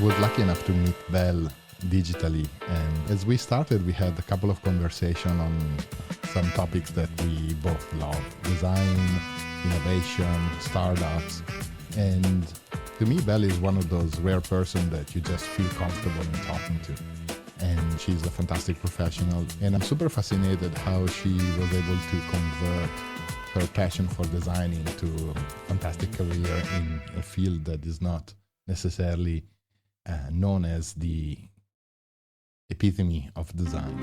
was lucky enough to meet Belle digitally, and as we started, we had a couple of conversations on some topics that we both love: design, innovation, startups. And to me, Belle is one of those rare persons that you just feel comfortable in talking to. And she's a fantastic professional, and I'm super fascinated how she was able to convert her passion for design into a fantastic career in a field that is not necessarily known as the epitome of design.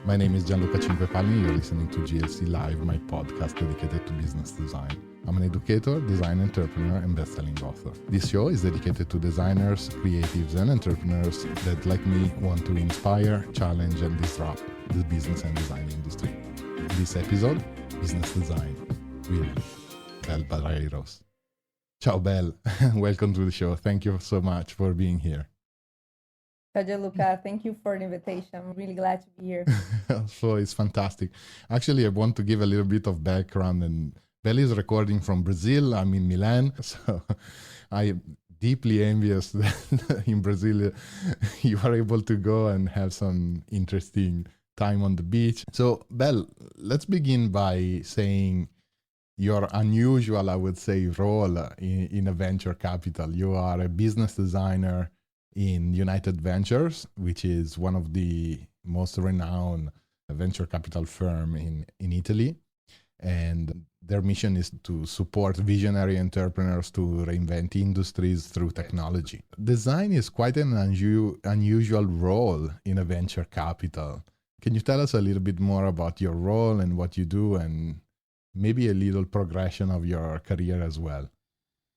My name is Gianluca Cinquepalli. You're listening to GLC Live, my podcast dedicated to business design. I'm an educator, design entrepreneur, and best-selling author. This show is dedicated to designers, creatives, and entrepreneurs that, like me, want to inspire, challenge, and disrupt the business and design industry. In this episode, Business Design with Belle Barreiros. Ciao, Belle. Welcome to the show. Thank you so much for being here. Ciao, Gianluca. Thank you for the invitation. I'm really glad to be here. So it's fantastic. Actually, I want to give a little bit of background. And Belle is recording from Brazil. I'm in Milan. So I'm deeply envious that in Brazil you are able to go and have some interesting time on the beach. So, Belle, let's begin by saying your unusual, I would say, role in a venture capital. You are a business designer in United Ventures, which is one of the most renowned venture capital firm in Italy. And their mission is to support visionary entrepreneurs to reinvent industries through technology. Design is quite an unusual role in a venture capital. Can you tell us a little bit more about your role and what you do, and maybe a little progression of your career as well?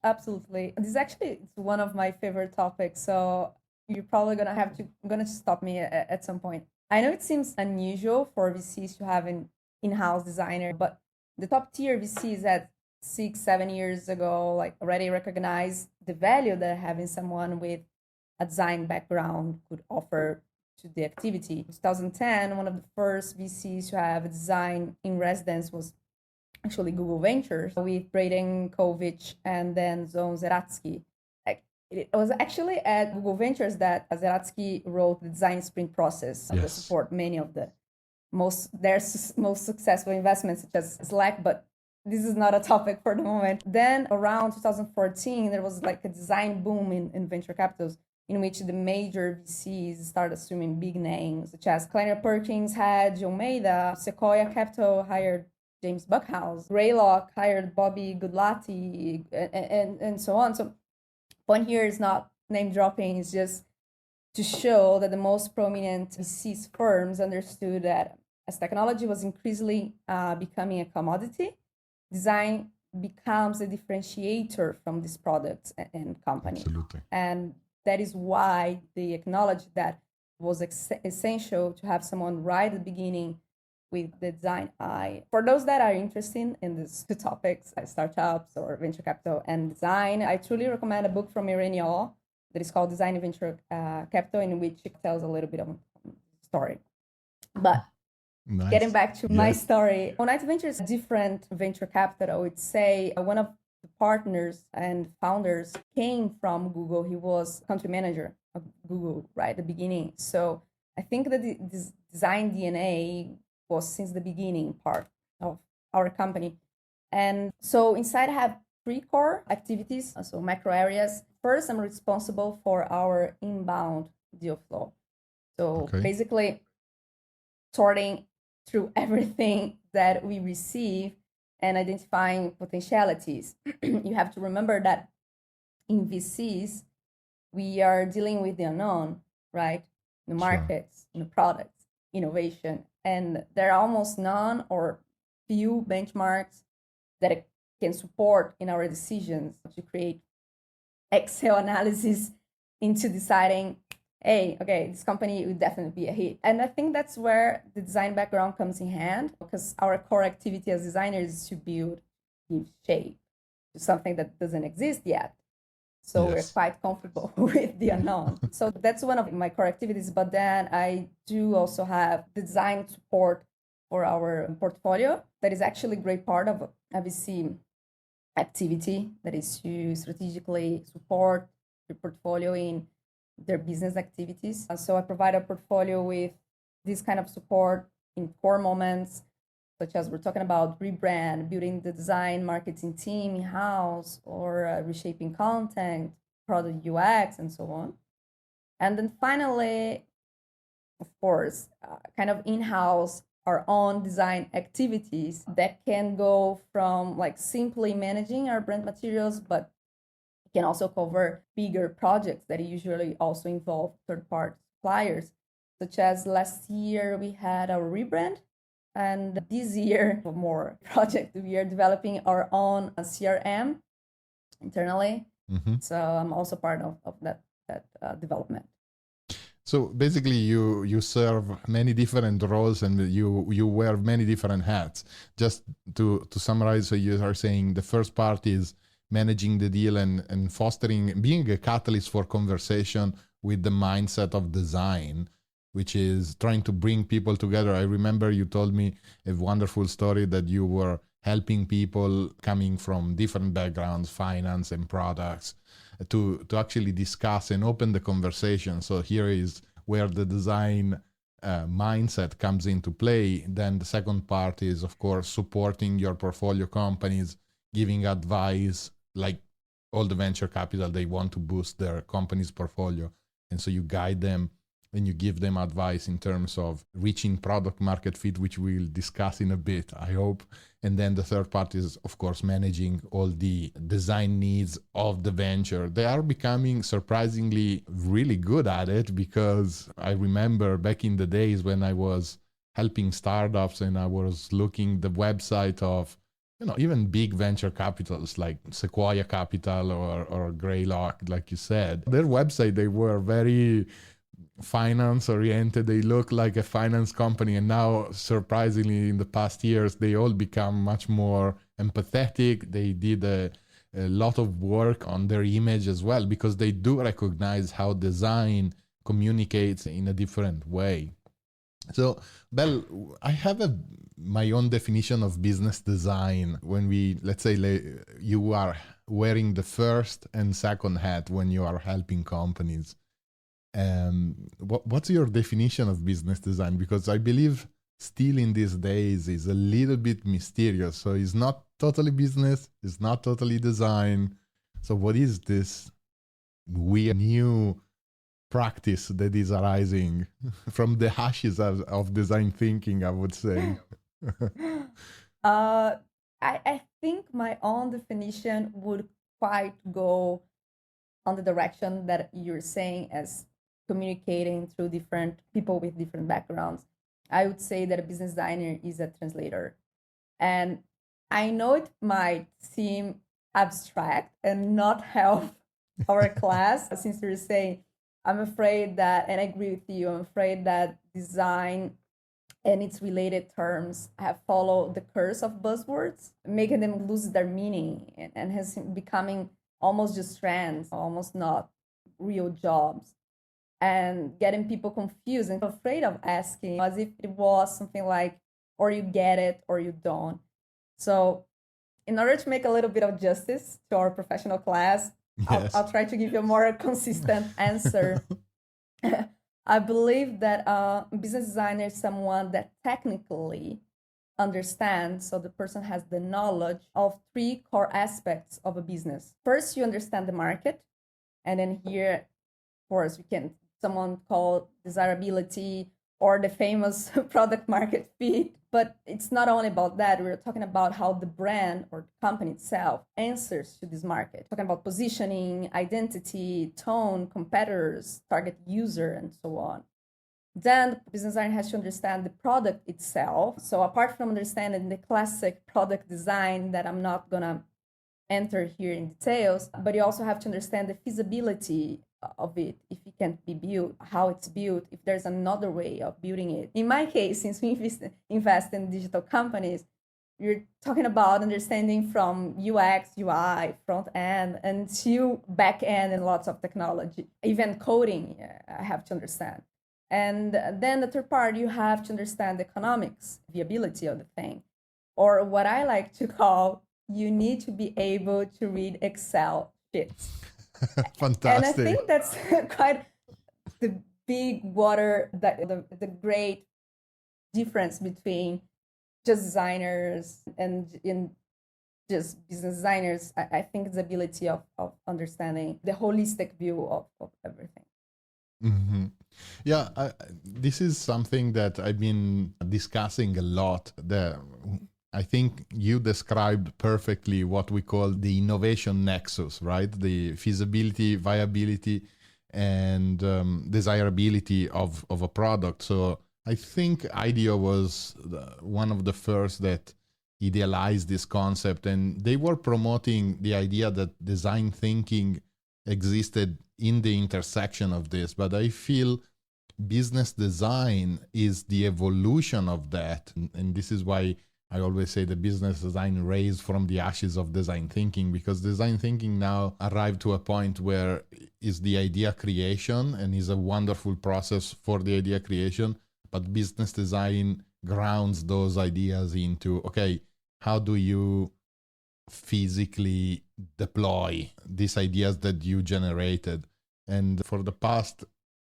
Absolutely. This is actually one of my favorite topics. So you're probably gonna stop me at some point. I know it seems unusual for VCs to have an in-house designer, but the top tier VCs that 6-7 years ago, like, already recognized the value that having someone with a design background could offer to the activity. In 2010, one of the first VCs to have a design in residence was actually Google Ventures with Braden Kovich and then Zon Zeratsky. It was actually at Google Ventures that Zeratsky wrote the design sprint process to support many of the most successful investments, such as Slack, but this is not a topic for the moment. Then around 2014, there was like a design boom in venture capitals, in which the major VCs started assuming big names, such as Kleiner Perkins had John Maeda, Sequoia Capital hired James Buckhouse, Greylock hired Bobby Goodlatti, and so on. So point here is not name dropping, it's just to show that the most prominent VCs firms understood that as technology was increasingly becoming a commodity, design becomes a differentiator from these products and companies. Absolutely. And that is why they acknowledged that it was essential to have someone right at the beginning with the design eye. For those that are interested in these two topics, like startups or venture capital and design, I truly recommend a book from Irene Yao that is called Design and Venture Capital, in which it tells a little bit of the story. But getting back to my story, United Ventures is different venture capital. I would say one of the partners and founders came from Google. He was country manager of Google right at the beginning. So I think that this design DNA was since the beginning part of our company. And so inside I have 3 core activities, so macro areas. First, I'm responsible for our inbound deal flow. So basically sorting through everything that we receive and identifying potentialities. You have to remember that in VCs, we are dealing with the unknown, right? The markets, the products, innovation. And there are almost none or few benchmarks that can support in our decisions to create Excel analysis into deciding, hey, okay, this company would definitely be a hit. And I think that's where the design background comes in hand, because our core activity as designers is to build, give shape to something that doesn't exist yet. So we're quite comfortable with the unknown. So that's one of my core activities. But then I do also have the design support for our portfolio. That is actually a great part of a VC activity, that is to strategically support the portfolio in their business activities. So I provide a portfolio with this kind of support in core moments, such as we're talking about rebrand, building the design marketing team in-house, or reshaping content, product UX, and so on. And then finally, of course, kind of in-house our own design activities that can go from like simply managing our brand materials, but it can also cover bigger projects that usually also involve third-party suppliers, such as last year we had our rebrand, and this year more project we are developing our own CRM internally. So I'm also part of that development. So basically, you serve many different roles and you wear many different hats. Just to summarize, so you are saying the first part is managing the deal and fostering, being a catalyst for conversation with the mindset of design, which is trying to bring people together. I remember you told me a wonderful story that you were helping people coming from different backgrounds, finance and products, to actually discuss and open the conversation. So here is where the design mindset comes into play. Then the second part is, of course, supporting your portfolio companies, giving advice, like all the venture capital, they want to boost their company's portfolio. And so you guide them and you give them advice in terms of reaching product market fit, which we'll discuss in a bit, I hope. And then the third part is, of course, managing all the design needs of the venture. They are becoming surprisingly really good at it, because I remember back in the days when I was helping startups and I was looking the website of, even big venture capitals like Sequoia Capital or Greylock, like you said, their website, they were very finance oriented. They look like a finance company, and now surprisingly in the past years they all become much more empathetic. They did a lot of work on their image as well, because they do recognize how design communicates in a different way. So Bel, I have my own definition of business design. When let's say you are wearing the first and second hat when you are helping companies, what's your definition of business design? Because I believe still in these days is a little bit mysterious. So it's not totally business, it's not totally design. So what is this weird new practice that is arising from the ashes of design thinking, I would say? I think my own definition would quite go on the direction that you're saying, as communicating through different people with different backgrounds. I would say that a business designer is a translator. And I know it might seem abstract and not help our class, since you're saying, I'm afraid that, and I agree with you, I'm afraid that design and its related terms have followed the curse of buzzwords, making them lose their meaning and has becoming almost just trends, almost not real jobs, and getting people confused and afraid of asking, as if it was something like, or you get it or you don't. So in order to make a little bit of justice to our professional class, yes, I'll try to give you a more consistent answer. I believe that a business designer is someone that technically understands, so the person has the knowledge of three core aspects of a business. First, you understand the market. And then here, of course, someone call desirability or the famous product market fit. But it's not only about that. We're talking about how the brand or the company itself answers to this market. Talking about positioning, identity, tone, competitors, target user, and so on. Then the business designer has to understand the product itself. So apart from understanding the classic product design that I'm not going to enter here in details, but you also have to understand the feasibility of it, if it can't be built, how it's built, if there's another way of building it. In my case, since we invest in digital companies, you're talking about understanding from UX, UI, front end, until back end and lots of technology. Even coding, I have to understand. And then the third part, you have to understand the economics, viability of the thing. Or what I like to call, you need to be able to read Excel sheets. Fantastic. And I think that's quite the big water, the great difference between just designers and in just business designers. I think it's the ability of understanding the holistic view of everything. Mm-hmm. Yeah, this is something that I've been discussing a lot. I think you described perfectly what we call the innovation nexus, right? The feasibility, viability, and desirability of a product. So I think IDEO was one of the first that idealized this concept, and they were promoting the idea that design thinking existed in the intersection of this. But I feel business design is the evolution of that. And this is why I always say the business design raised from the ashes of design thinking, because design thinking now arrived to a point where is the idea creation and is a wonderful process for the idea creation. But business design grounds those ideas into, okay, how do you physically deploy these ideas that you generated? And for the past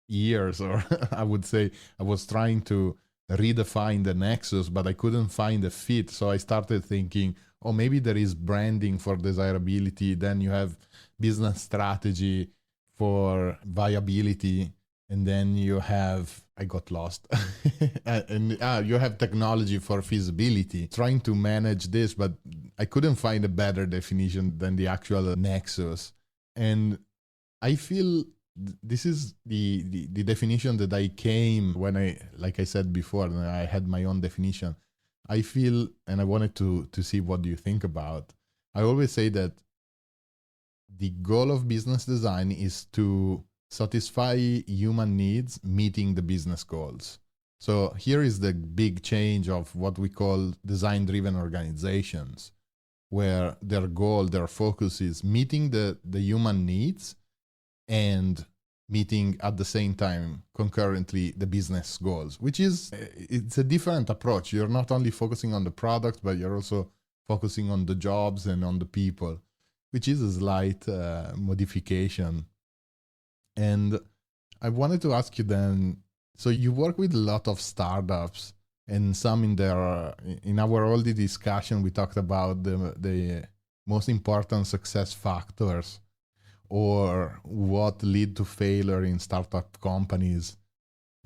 years, or I would say, I was trying to redefine the nexus, but I couldn't find a fit. So I started thinking, oh, maybe there is branding for desirability. Then you have business strategy for viability. And then you have, I got lost. and you have technology for feasibility. Trying to manage this, but I couldn't find a better definition than the actual nexus. And I feel this is the definition that I came when like I said before, I had my own definition. I feel, and I wanted to see what do you think about. I always say that the goal of business design is to satisfy human needs, meeting the business goals. So here is the big change of what we call design-driven organizations, where their goal, their focus is meeting the human needs and meeting at the same time concurrently the business goals, which is, it's a different approach. You're not only focusing on the product, but you're also focusing on the jobs and on the people, which is a slight modification. And I wanted to ask you then, so you work with a lot of startups, and some in our early discussion, we talked about the most important success factors, or what lead to failure in startup companies.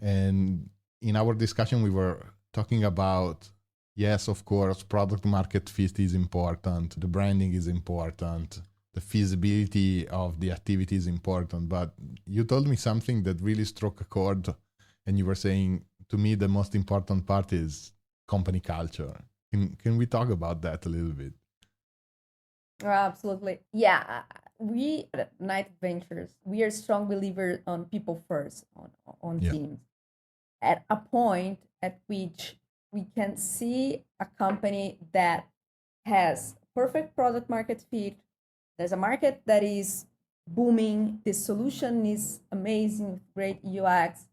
And in our discussion, we were talking about, yes, of course, product market fit is important, the branding is important, the feasibility of the activity is important. But you told me something that really struck a chord, and you were saying, to me, the most important part is company culture. Can we talk about that a little bit? Absolutely. Yeah. We at Night Ventures, we are strong believers on people first, on teams. At a point at which we can see a company that has perfect product market fit, there's a market that is booming, the solution is amazing, great UX,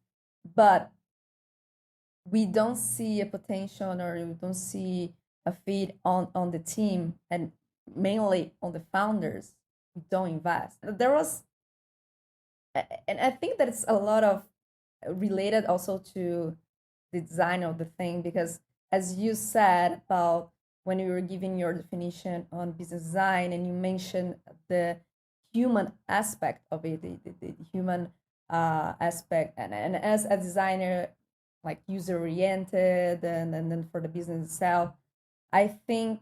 but we don't see a potential, or we don't see a fit on the team, and mainly on the founders. We don't invest. There was, and I think that it's a lot of related also to the design of the thing, because as you said about when you were giving your definition on business design, and you mentioned the human aspect of it, the human aspect, and as a designer, like user-oriented, and then for the business itself, I think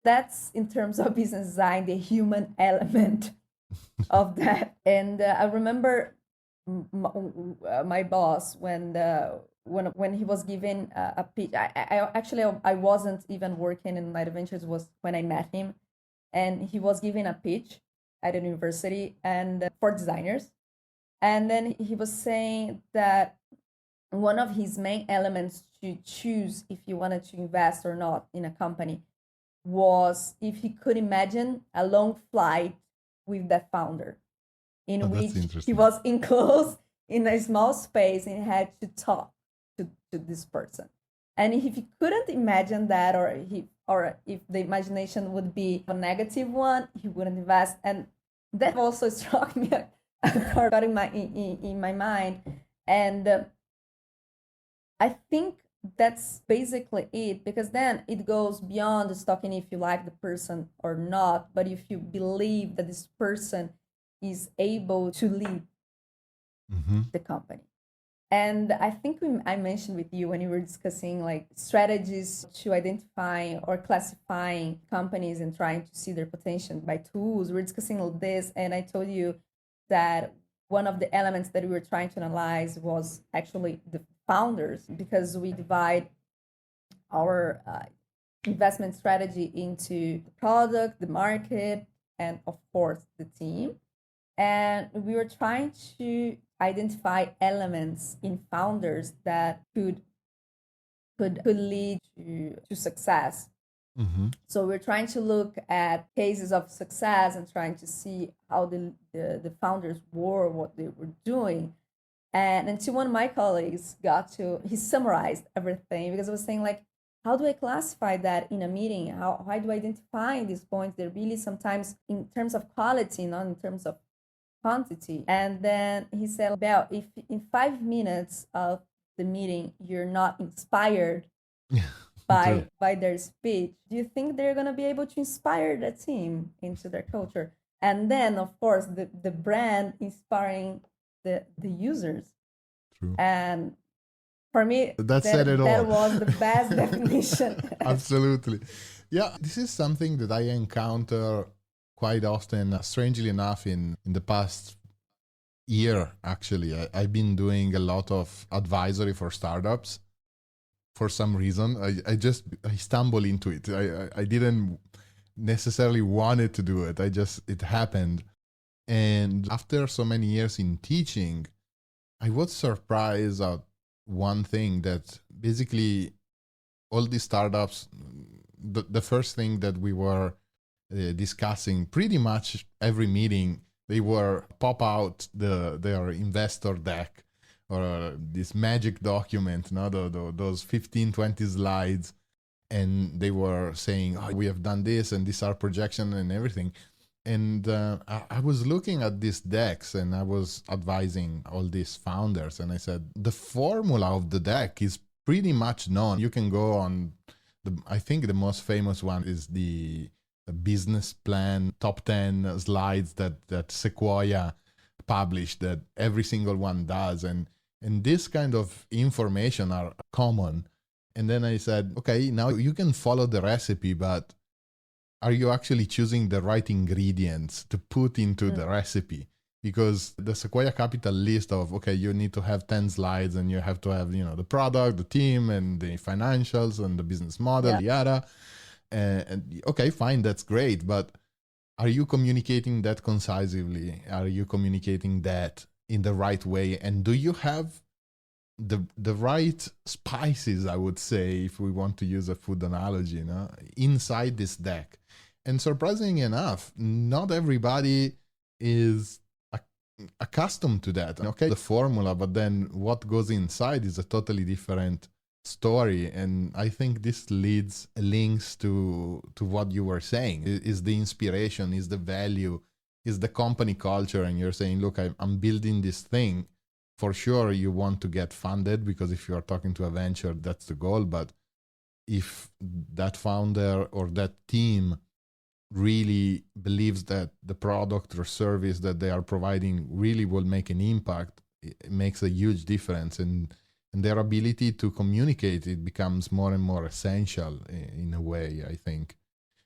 that's, in terms of business design, the human element of that. And I remember my boss when he was given a pitch. I wasn't even working in Night Ventures, was when I met him, and he was giving a pitch at a university and for designers. And then he was saying that one of his main elements to choose if you wanted to invest or not in a company was if he could imagine a long flight with that founder, in which he was enclosed in a small space and had to talk to this person. And if he couldn't imagine that, or if the imagination would be a negative one, he wouldn't invest. And that also struck me in my mind. And I think that's basically it, because then it goes beyond just talking if you like the person or not, but if you believe that this person is able to lead the company. And I think I mentioned with you when you were discussing like strategies to identifying or classifying companies and trying to see their potential by tools. We were discussing all this, and I told you that one of the elements that we were trying to analyze was actually the founders, because we divide our investment strategy into the product, the market, and of course the team. And we were trying to identify elements in founders that could lead to success. So we're trying to look at cases of success and trying to see how the founders were, what they were doing. And until one of my colleagues he summarized everything, because I was saying like, how do I classify that in a meeting? How do I identify these points? They're really sometimes in terms of quality, not in terms of quantity. And then he said, Belle, if in 5 minutes of the meeting you're not inspired by their speech, do you think they're going to be able to inspire the team into their culture? And then of course the brand inspiring the users. True. And for me, that said it all. That was the best definition. Absolutely. Yeah, this is something that I encounter quite often, strangely enough, in the past year. Actually, I've been doing a lot of advisory for startups. For some reason, I stumbled into it. I didn't necessarily wanted to do it. It happened. And after so many years in teaching, I was surprised at one thing, that basically all these startups, the first thing that we were discussing pretty much every meeting, they were pop out their investor deck or this magic document, those 15, 20 slides. And they were saying, oh, we have done this and this our projection and everything. And I was looking at these decks and I was advising all these founders. And I said, the formula of the deck is pretty much known. You can go on, I think the most famous one is the business plan, top 10 slides that Sequoia published, that every single one does. And this kind of information are common. And then I said, okay, now you can follow the recipe, but are you actually choosing the right ingredients to put into the recipe? Because the Sequoia Capital list of, okay, you need to have 10 slides and you have to have, the product, the team, and the financials and the business model, yada. And okay, fine, that's great. But are you communicating that concisely? Are you communicating that in the right way? And do you have the right spices, I would say, if we want to use a food analogy, inside this deck? And surprisingly enough, not everybody is accustomed to that. Okay, the formula, but then what goes inside is a totally different story. And I think this links to what you were saying. Is the inspiration, is the value, is the company culture. And you're saying, look, I'm building this thing. For sure, you want to get funded, because if you are talking to a venture, that's the goal. But if that founder or that team really believes that the product or service that they are providing really will make an impact, it makes a huge difference. And their ability to communicate, it becomes more and more essential in a way, I think.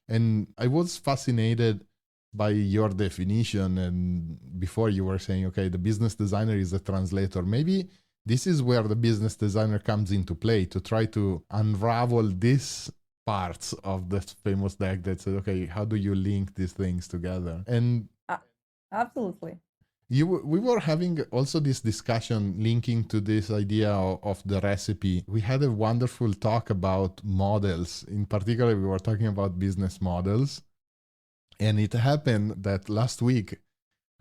And I was fascinated by your definition. And before you were saying, okay, the business designer is a translator. Maybe this is where the business designer comes into play, to try to unravel these parts of the famous deck that says, okay, how do you link these things together? And absolutely. We were having also this discussion linking to this idea of the recipe. We had a wonderful talk about models. In particular, we were talking about business models. And it happened that last week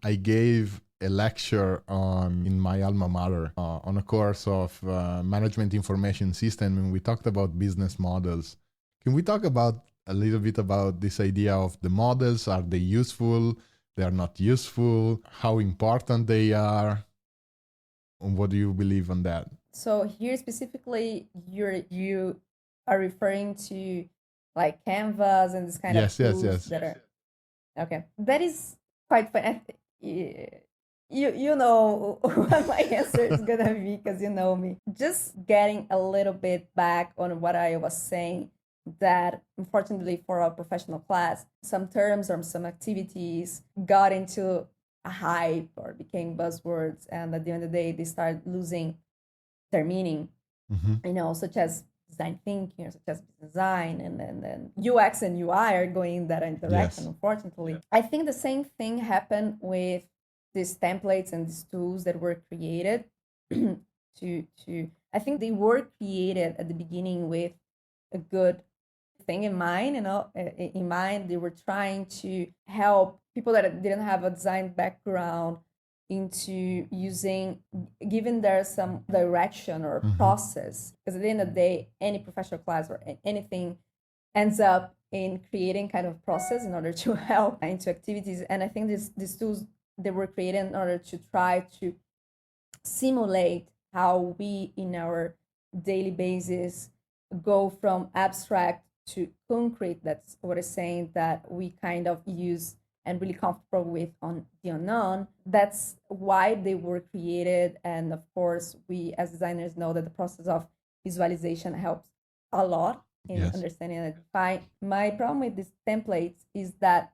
I gave a lecture in my alma mater on a course of management information system, and we talked about business models. Can we talk about a little bit about this idea of the models? Are they useful? They are not useful? How important they are? What do you believe on that? So here specifically, you are referring to like Canvas and this kind of Yes, yes, tools yes. that are okay. That is quite fun. You know what my answer is gonna be because you know me. Just getting a little bit back on what I was saying, that unfortunately for our professional class, some terms or some activities got into a hype or became buzzwords, and at the end of the day, they start losing their meaning, such as design thinking or such as design, and then UX and UI are going in that direction, Yes. unfortunately. I think the same thing happened with these templates and these tools that were created to I think they were created at the beginning with a good thing in mind, in mind. They were trying to help people that didn't have a design background into giving there some direction or process, because at the end of the day, any professional class or anything ends up in creating kind of process in order to help into activities. And I think these tools, they were created in order to try to simulate how we in our daily basis go from abstract to concrete. That's what I'm saying, that we kind of use and really comfortable with on the unknown. That's why they were created. And of course, we as designers know that the process of visualization helps a lot in understanding and identifying. My problem with these templates is that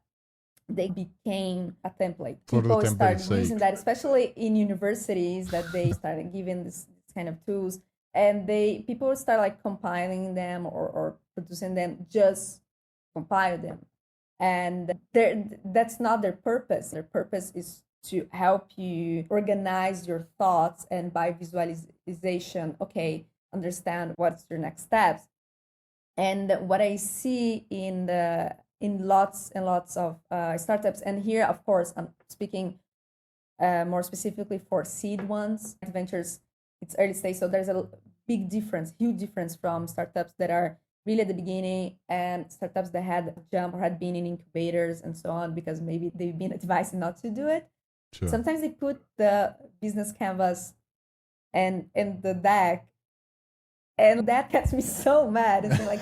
they became a template. People started using that, especially in universities, that they started giving this kind of tools, and people start like compiling them or producing them, just compile them. And that's not their purpose. Their purpose is to help you organize your thoughts, and by visualization, okay, understand what's your next steps. And what I see in lots and lots of startups, and here, of course, I'm speaking more specifically for seed ones, ventures, it's early stage. So there's a big difference, huge difference from startups that are really at the beginning and startups that had jump or had been in incubators and so on, because maybe they've been advised not to do it. Sure. Sometimes they put the business canvas and in the deck, and that gets me so mad. It's like,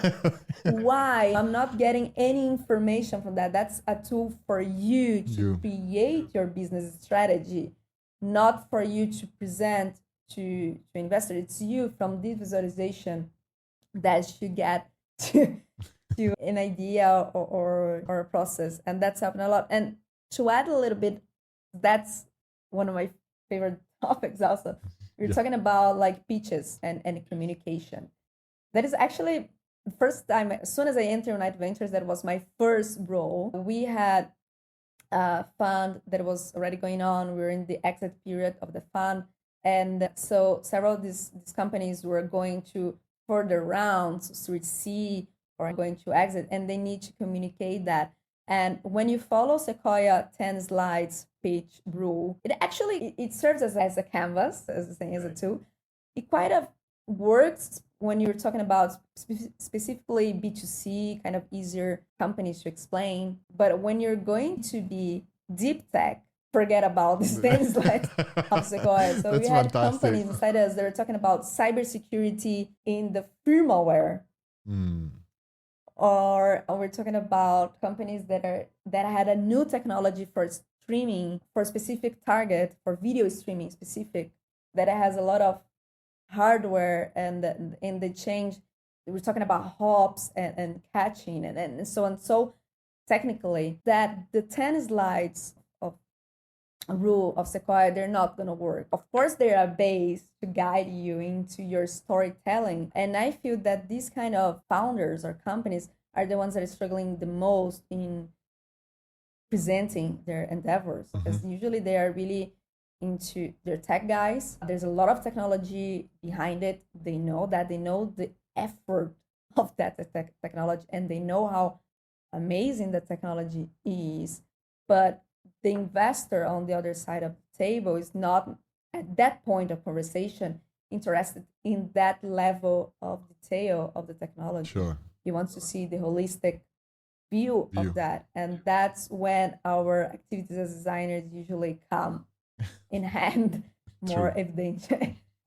why? I'm not getting any information from that. That's a tool for you to create your business strategy, not for you to present to investor. It's you from this visualization that you get to an idea or a process. And that's happened a lot. And to add a little bit, that's one of my favorite topics also. We're talking about like pitches and communication. That is actually the first time, as soon as I entered Unite Ventures, that was my first role. We had a fund that was already going on. We were in the exit period of the fund. And so several of these companies were going to further rounds, Series C, or going to exit, and they need to communicate that. And when you follow Sequoia 10 slides pitch rule, it serves as a canvas, as a tool. It kind of works when you're talking about specifically B2C, kind of easier companies to explain. But when you're going to be deep tech, forget about these 10 slides of Sequoia. So we had companies inside us that are talking about cybersecurity in the firmware. Or we're talking about companies that had a new technology for streaming, for specific target, for video streaming specific, that has a lot of hardware, and they change. We're talking about hops and catching and so on. So technically, that the 10 slides of rule of Sequoia, they're not going to work. Of course, they're a base to guide you into your storytelling. And I feel that these kind of founders or companies are the ones that are struggling the most in presenting their endeavors, because usually they are really into their tech guys. There's a lot of technology behind it. They know the effort of that technology, and they know how amazing the technology is. But the investor on the other side of the table is not, at that point of conversation, interested in that level of detail of the technology. Sure. He wants to see the holistic view of that. And that's when our activities as designers usually come in hand more True. evident,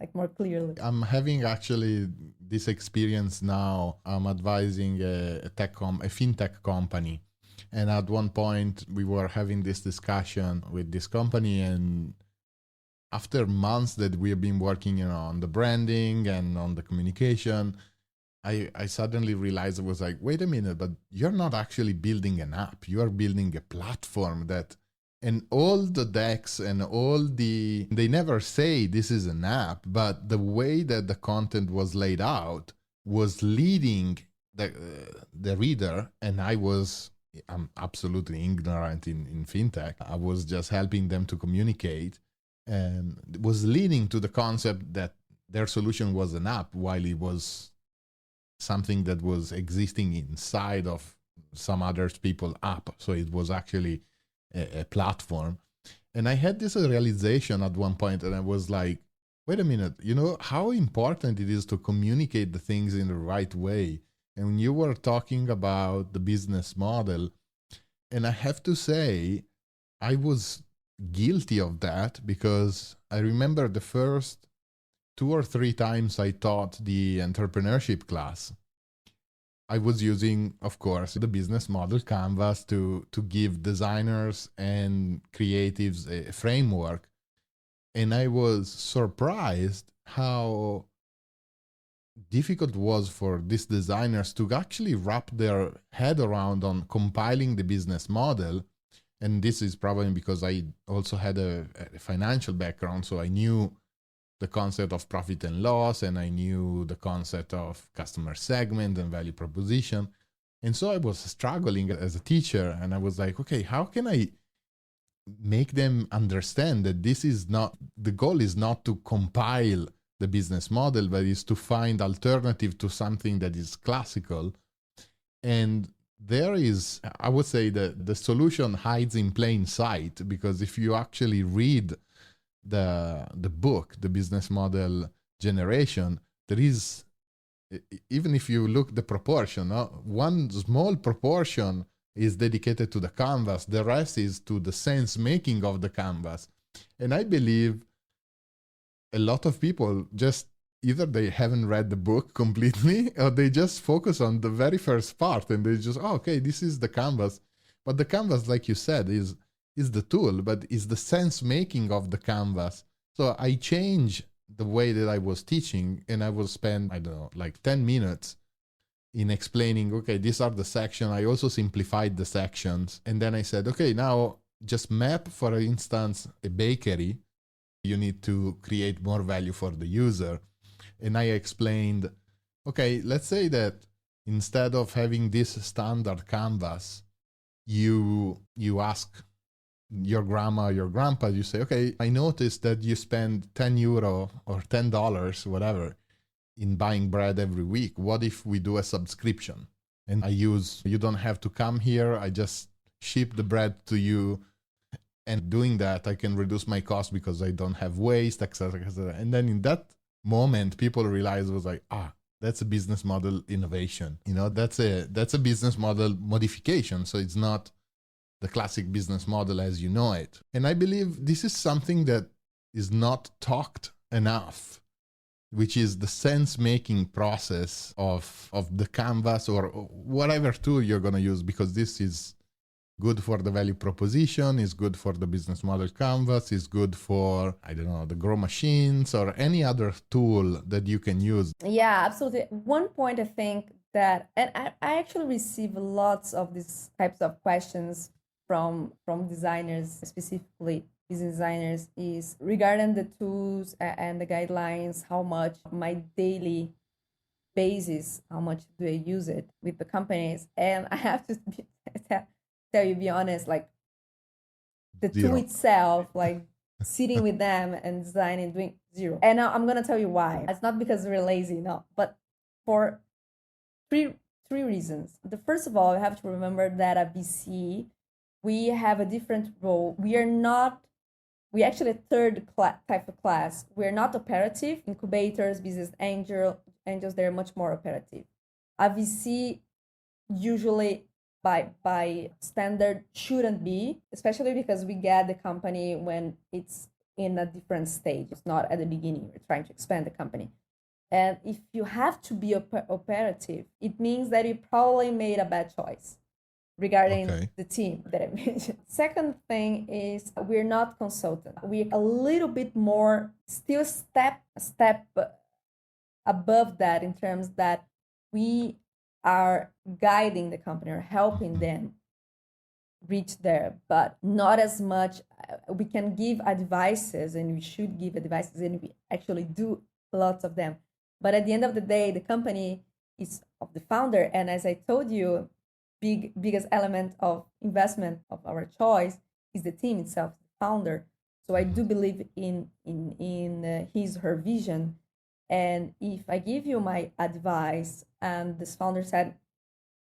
like more clearly. I'm having actually this experience now. I'm advising a fintech company. And at one point we were having this discussion with this company, and after months that we have been working, on the branding and on the communication, I suddenly realized, I was like, wait a minute, but you're not actually building an app. You are building a platform and all the decks and they never say this is an app, but the way that the content was laid out was leading the reader. And I'm absolutely ignorant in fintech. I was just helping them to communicate, and it was leading to the concept that their solution was an app, while it was something that was existing inside of some other people's app. So it was actually a platform. And I had this realization at one point, and I was like, wait a minute, how important it is to communicate the things in the right way. And when you were talking about the business model, and I have to say, I was guilty of that, because I remember the first 2 or 3 times I taught the entrepreneurship class, I was using, of course, the business model canvas to give designers and creatives a framework. And I was surprised how difficult it was for these designers to actually wrap their head around on compiling the business model. And this is probably because I also had a financial background, so I knew the concept of profit and loss, and I knew the concept of customer segment and value proposition. And so I was struggling as a teacher, and I was like, okay, how can I make them understand that this is not, the goal is not to compile the business model, but is to find alternative to something that is classical. And there is, I would say that the solution hides in plain sight, because if you actually read the book, The Business Model Generation, there is, even if you look the proportion, one small proportion is dedicated to the canvas, the rest is to the sense making of the canvas. And I believe a lot of people just either they haven't read the book completely, or they just focus on the very first part, and they just, okay, this is the canvas. But the canvas, like you said, is the tool, but is the sense making of the canvas. So I changed the way that I was teaching, and I will spend, I don't know, like 10 minutes in explaining, okay, these are the sections. I also simplified the sections. And then I said, okay, now just map, for instance, a bakery. You need to create more value for the user. And I explained, okay, let's say that instead of having this standard canvas, you ask your grandma, your grandpa, you say, okay, I noticed that you spend €10 or $10, whatever, in buying bread every week. What if we do a subscription? And you don't have to come here. I just ship the bread to you. And doing that, I can reduce my cost because I don't have waste, etc., etc. And then in that moment, people realize, it was like, that's a business model innovation. That's a business model modification. So it's not the classic business model as you know it. And I believe this is something that is not talked enough, which is the sense-making process of the canvas or whatever tool you're going to use, because this is good for the value proposition, is good for the business model canvas, is good for, I don't know, the grow machines or any other tool that you can use. Yeah, absolutely. One point I think that, and I actually receive lots of these types of questions from designers, specifically business designers, is regarding the tools and the guidelines, how much my daily basis, how much do I use it with the companies. And I have to be honest, like the tool itself, like sitting with them and designing, doing zero. And now I'm going to tell you why. It's not because we're lazy, no, but for three reasons. The first of all, you have to remember that at VC, we have a different role. We actually a third type of class. We're not operative. Incubators, business angels, they're much more operative. A VC usually by standard shouldn't be, especially because we get the company when it's in a different stage. It's not at the beginning. We're trying to expand the company. And if you have to be operative, it means that you probably made a bad choice regarding the team that I mentioned. Second thing is we're not consultant. We're a little bit more still a step above that, in terms that we are guiding the company or helping them reach there, but not as much. We can give advices, and we should give advices, and we actually do lots of them. But at the end of the day, the company is of the founder. And as I told you, biggest element of investment of our choice is the team itself, the founder. So I do believe in his, her vision. And if I give you my advice and this founder said,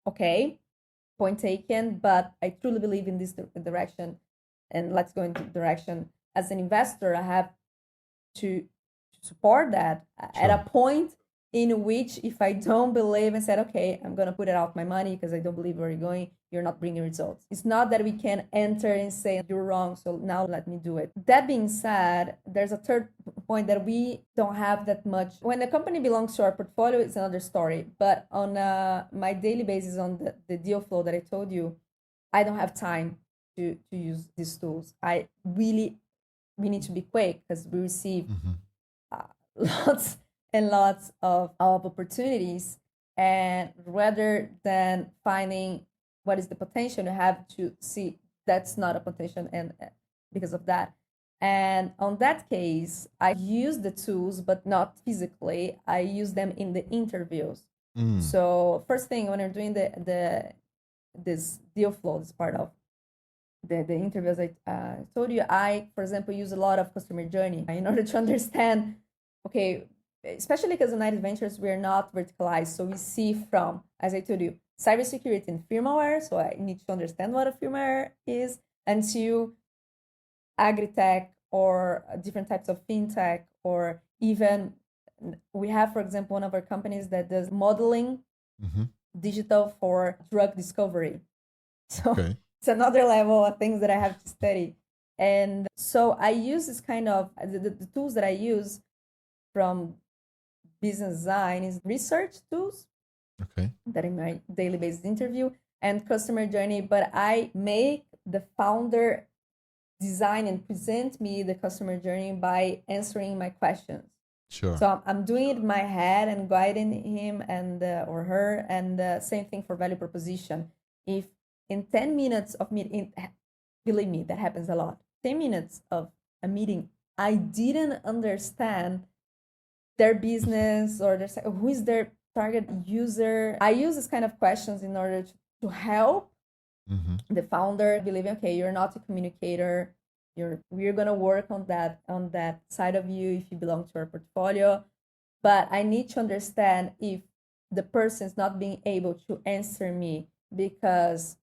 okay, point taken, but I truly believe in this direction, and let's go into direction. As an investor, I have to support that at a point in which, if I don't believe and said, okay, I'm going to put it out my money because I don't believe where you're going, you're not bringing results. It's not that we can enter and say, you're wrong, so now let me do it. That being said, there's a third point that we don't have that much. When the company belongs to our portfolio, it's another story. But on my daily basis, on the deal flow that I told you, I don't have time to use these tools. We need to be quick because we receive lots and lots of opportunities, and rather than finding what is the potential, you have to see that's not a potential, and because of that. And on that case, I use the tools, but not physically. I use them in the interviews. So first thing, when you're doing this deal flow, this part of the interviews, I told you, I, for example, use a lot of customer journey in order to understand, okay, especially because in United Ventures, we're not verticalized. So we see from, as I told you, cybersecurity and firmware. So I need to understand what a firmware is, until agri-tech or different types of fintech, or even we have, for example, one of our companies that does modeling digital for drug discovery. So it's another level of things that I have to study. And so I use this kind of, the tools that I use from business design is research tools that in my daily basis interview, and customer journey. But I make the founder design and present me the customer journey by answering my questions. So I'm doing it in my head and guiding him and or her. And same thing for value proposition. If in 10 minutes of meeting, believe me, that happens a lot. 10 minutes of a meeting, I didn't understand their business or who is their target user. I use this kind of questions in order to help the founder believing, okay, you're not a communicator. We're gonna work on that side of you if you belong to our portfolio. But I need to understand if the person is not being able to answer me because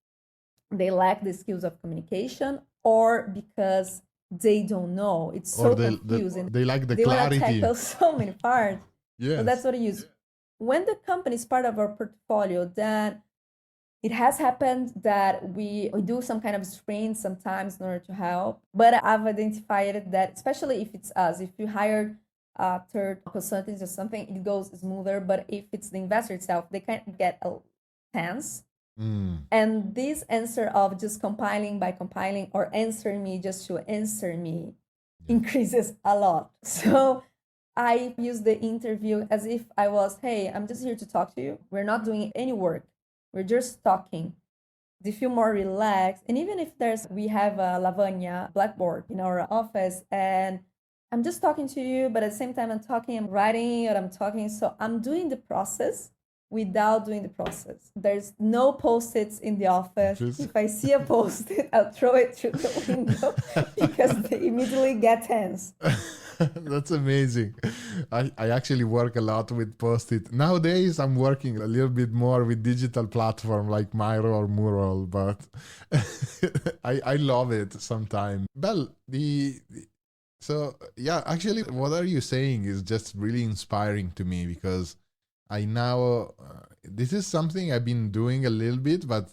they lack the skills of communication, or because they don't know. It's so confusing. They lack the clarity. They want to tackle so many parts. Yes. So that's what I use. When the company is part of our portfolio, then it has happened that we do some kind of sprint sometimes in order to help. But I've identified that, especially if it's us, if you hired third consultants or something, it goes smoother. But if it's the investor itself, they can get tense. And this answer of just compiling by compiling, or answering me just to answer me, increases a lot. So I use the interview as if I was, hey, I'm just here to talk to you. We're not doing any work. We're just talking. They feel more relaxed. And even if we have a Lavagna blackboard in our office, and I'm just talking to you, but at the same time I'm writing, or I'm talking. So I'm doing the process without doing the process. There's no post-its in the office. If I see a post-it, I'll throw it through the window because they immediately get tense. That's amazing. I actually work a lot with post-it. Nowadays, I'm working a little bit more with digital platform like Miro or Mural, but I love it sometimes. Well, actually, what are you saying is just really inspiring to me, because I now, this is something I've been doing a little bit, but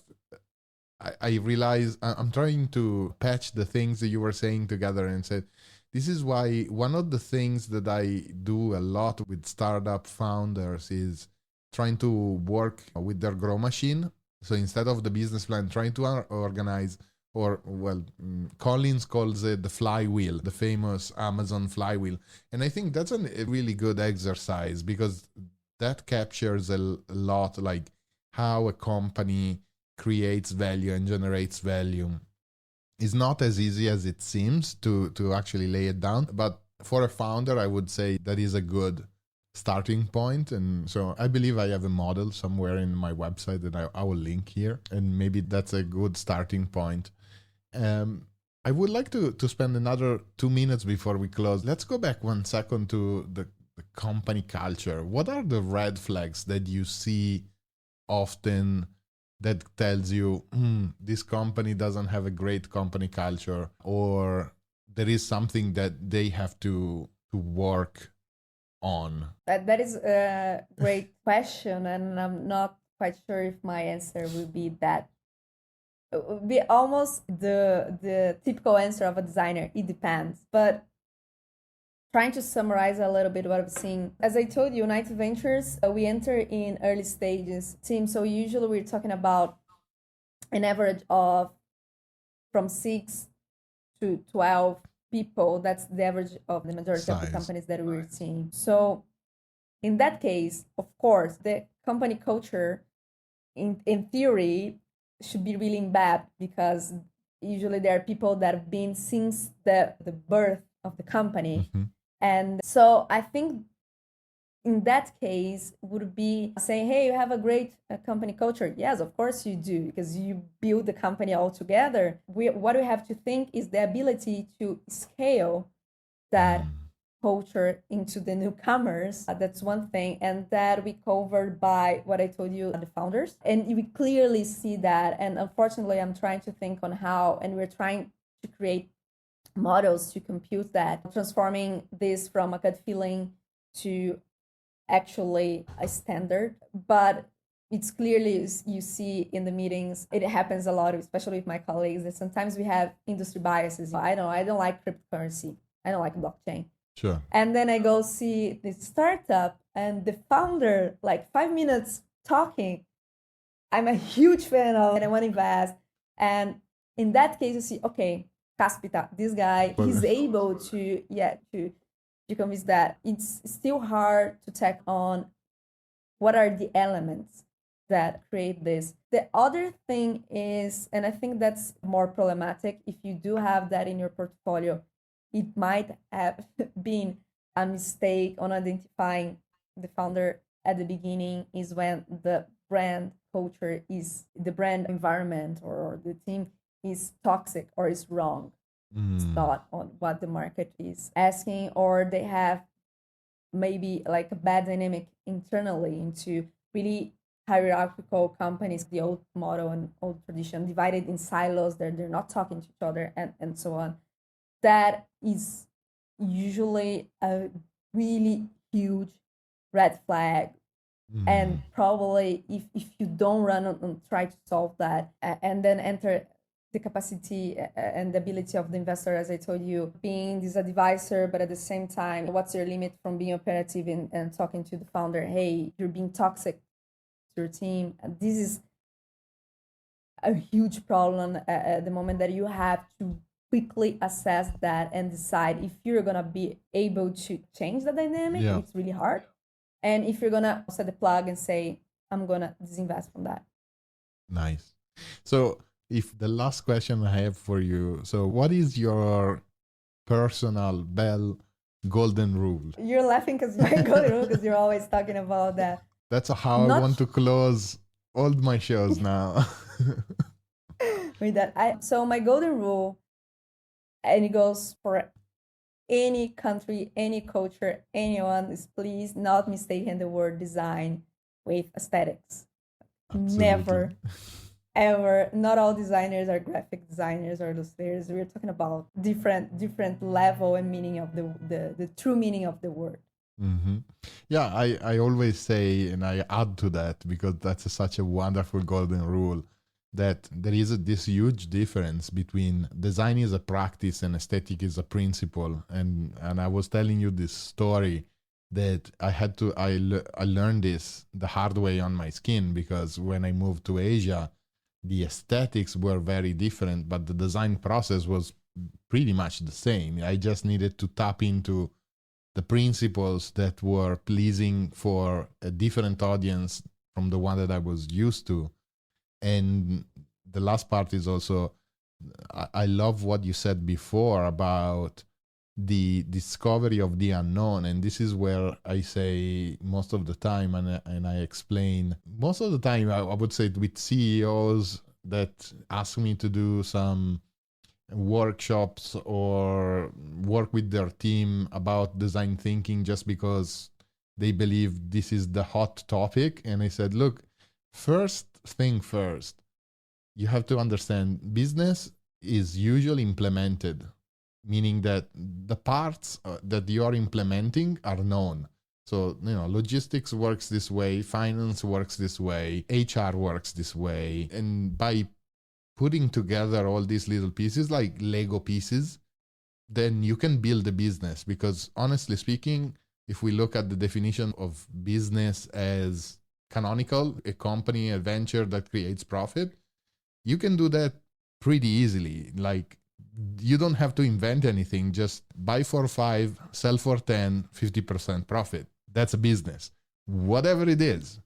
I realize I'm trying to patch the things that you were saying together and said, this is why one of the things that I do a lot with startup founders is trying to work with their grow machine. So instead of the business plan, trying to organize, or Collins calls it the flywheel, the famous Amazon flywheel. And I think that's a really good exercise, because that captures a lot, like how a company creates value and generates value. It's not as easy as it seems to actually lay it down. But for a founder, I would say that is a good starting point. And so I believe I have a model somewhere in my website that I will link here. And maybe that's a good starting point. I would like to spend another 2 minutes before we close. Let's go back 1 second to the company culture. What are the red flags that you see often that tells you this company doesn't have a great company culture, or there is something that they have to work on? That is a great question, and I'm not quite sure if my answer will be that. It would be almost the typical answer of a designer. It depends. But trying to summarize a little bit what I've seen. As I told you, United Ventures, we enter in early stages team. So usually we're talking about an average of from 6 to 12 people. That's the average of the majority of the companies that we're seeing. So in that case, of course, the company culture in theory should be really in bad, because usually there are people that have been since the birth of the company. Mm-hmm. And so I think in that case would be saying, hey, you have a great company culture. Yes, of course you do, because you build the company all together. What we have to think is the ability to scale that culture into the newcomers. That's one thing. And that we covered by what I told you, the founders. And we clearly see that. And unfortunately, I'm trying to think on how, and we're trying to create models to compute that, transforming this from a gut feeling to actually a standard. But it's clearly, you see in the meetings, it happens a lot, especially with my colleagues, that sometimes we have industry biases. I don't like cryptocurrency. I don't like blockchain. Sure. And then I go see the startup and the founder, like 5 minutes talking. I'm a huge fan of, and I want to invest. And in that case, you see, okay, Caspita, this guy, he's able to convince that it's still hard to tack on what are the elements that create this. The other thing is, and I think that's more problematic, if you do have that in your portfolio, it might have been a mistake on identifying the founder at the beginning, is when the brand culture is, the brand environment or the team is toxic or is wrong. It's not on what the market is asking, or they have maybe like a bad dynamic internally into really hierarchical companies, the old model and old tradition, divided in silos, they're not talking to each other, and so on. That is usually a really huge red flag. And probably if you don't run and try to solve that, and then enter the capacity and the ability of the investor, as I told you, being this advisor, but at the same time, what's your limit from being operative and talking to the founder? Hey, you're being toxic to your team. And this is a huge problem at the moment, that you have to quickly assess that and decide if you're going to be able to change the dynamic. Yeah. It's really hard. And if you're going to set the plug and say, I'm going to disinvest from that. Nice. So if the last question I have for you, so what is your personal Bell golden rule? You're laughing because my golden rule, because you're always talking about that. That's how I want to close all my shows now. With that, so my golden rule, and it goes for any country, any culture, anyone, is please not mistaken the word design with aesthetics. Absolutely. Never. Ever. Not all designers are graphic designers or illustrators. We're talking about different level and meaning of the true meaning of the word. Mm-hmm. Yeah, I always say, and I add to that, because that's such a wonderful golden rule, that there is this huge difference between design is a practice and aesthetic is a principle. And I was telling you this story that I learned this the hard way on my skin, because when I moved to Asia, the aesthetics were very different, but the design process was pretty much the same. I just needed to tap into the principles that were pleasing for a different audience from the one that I was used to. And the last part is also, I love what you said before about the discovery of the unknown. And this is where I say most of the time, and I explain most of the time, I would say with CEOs that ask me to do some workshops or work with their team about design thinking just because they believe this is the hot topic. And I said, look, first thing first, you have to understand business is usually implemented, meaning that the parts that you are implementing are known. So, logistics works this way, finance works this way, HR works this way. And by putting together all these little pieces like Lego pieces, then you can build a business. Because honestly speaking, if we look at the definition of business as canonical, a company, a venture that creates profit, you can do that pretty easily. Like, you don't have to invent anything, just buy for 5, sell for 10, 50% profit. That's a business. Whatever it is,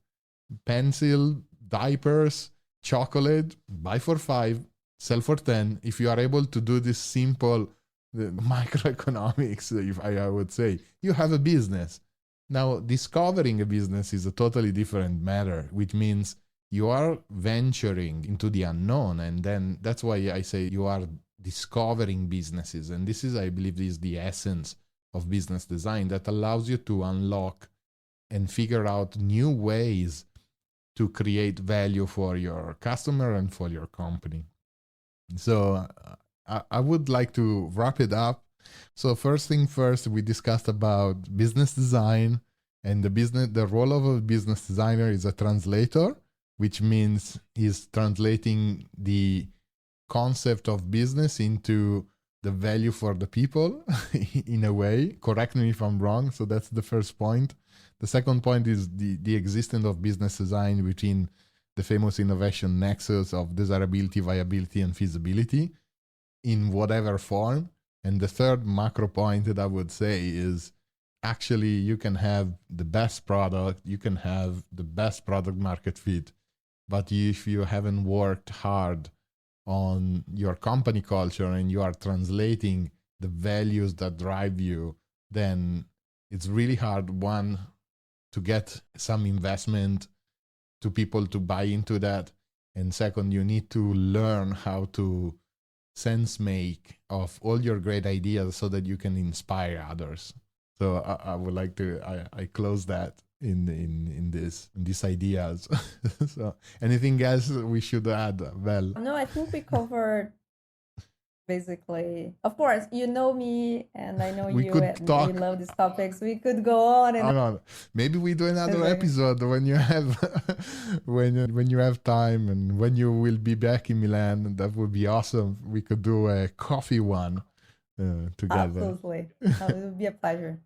pencil, diapers, chocolate, buy for 5, sell for 10. If you are able to do this simple microeconomics, if I would say, you have a business. Now, discovering a business is a totally different matter, which means you are venturing into the unknown. And then that's why I say you are discovering businesses. And this is, I believe, is the essence of business design that allows you to unlock and figure out new ways to create value for your customer and for your company. So I would like to wrap it up. So first thing first, we discussed about business design, and the role of a business designer is a translator, which means he's translating the concept of business into the value for the people in a way. Correct me if I'm wrong. So that's the first point. The second point is the existence of business design between the famous innovation nexus of desirability, viability, and feasibility in whatever form. And the third macro point that I would say is actually you can have the best product, you can have the best product market fit, but if you haven't worked hard on your company culture and you are translating the values that drive you, then it's really hard, one, to get some investment to people to buy into that. And second, you need to learn how to sense make of all your great ideas so that you can inspire others. So I would like to, I close that in these ideas. So anything else we should add? Well, no, I think we covered basically. Of course, you know me and I know you, and we love these topics. We could go on and on. Maybe we do another episode when you have when you have time and when you will be back in Milan. That would be awesome. We could do a coffee one together. Absolutely. It would be a pleasure.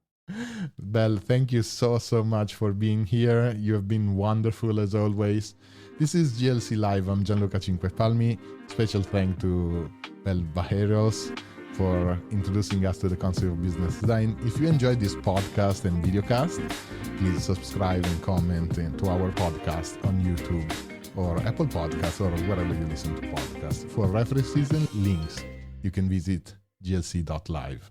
Belle, thank you so much for being here. You have been wonderful as always. This is GLC Live. I'm Gianluca Cinquepalmi. Special thank to Belle Barreiros for introducing us to the concept of business design. If you enjoyed this podcast and videocast, please subscribe and comment to our podcast on YouTube or Apple Podcasts or wherever you listen to podcasts. For references and links, you can visit glc.live.